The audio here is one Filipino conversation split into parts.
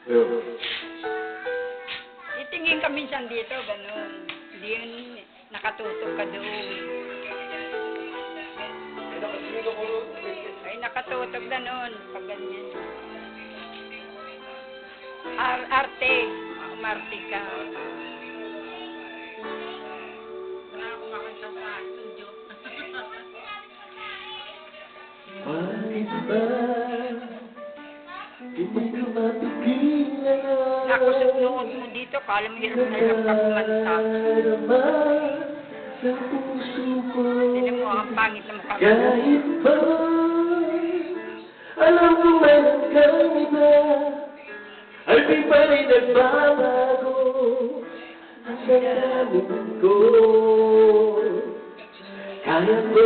Ayun. Itingin ka minsan dito, ganun. Hindi yun nakatutok ka doon. Ay, nakatutok ganun, pag ganyan. Arte. Umarte ka. Wala akong makita sa studio. Bakit ba hindi ko matigilan Ako sa nood mo dito, kala mo hirap na hirap ka kumanta. sa puso ko? Tinan mo, ang pangit na mukha mo. Kahit ba alam ko meron kang iba, ay di pa rin nagbabago ang damdamin ko. Kaya ko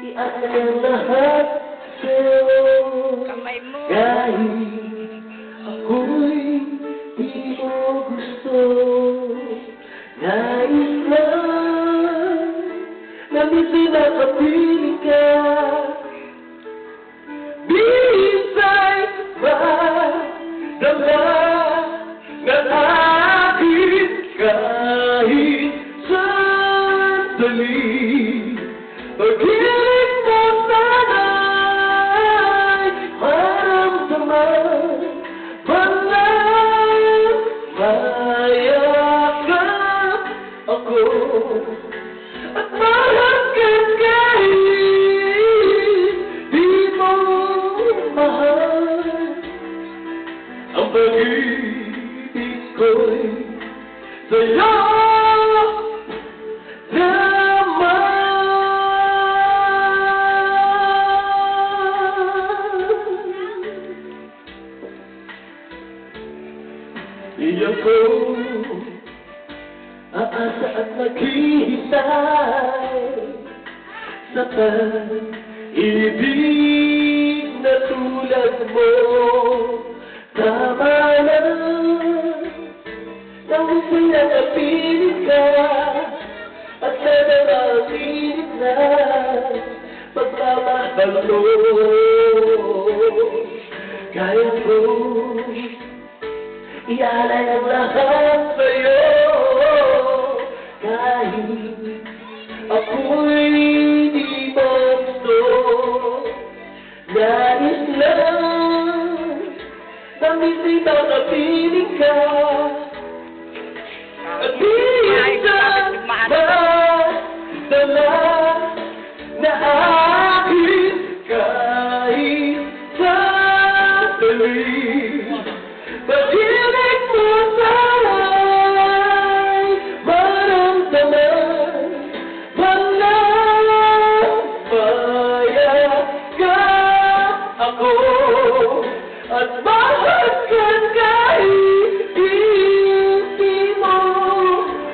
iasa ang lahat sa'yo, Kamay mo. kahit ako'y di mo gusto. Nais lang na minsan nakapiling ka. Minsan ba dala ng akin kahit sandali? Pag-ibig mo sana'y maramdaman, walang mayakap ako at mahanggang kahit di mo mahal. Ang pag-ibig ko'y sa'yo iyan ko aasa at naghihintay sa pag-ibig na tulad mo. Tama na na minsan nakapiling ka at nananatilit na pagmamahal mo. Kaya ko ialay ang lahat sa'yo, kahit ako'y di mo gusto. Nais lang na minsan nakapiling ka at minsan madala na akin kahit sandali. Pag-ibig mo sana'y maramdaman, walang mayakap ako at mahanggan kahit di mo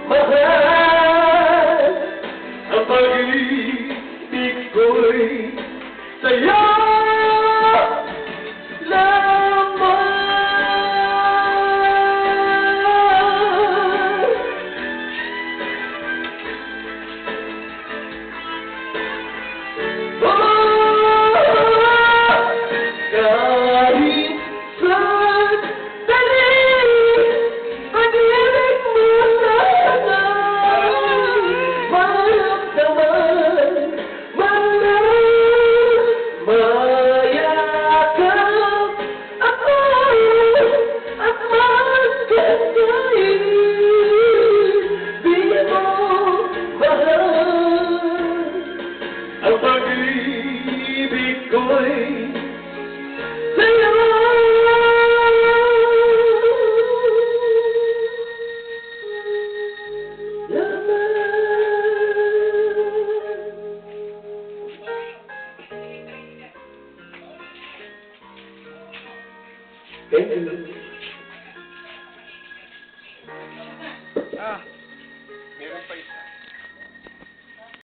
mahal. Ang pag-ibig ko'y sa'yo lamang. Ang pag-ibig ko'y sa'yo lamang. Thank you.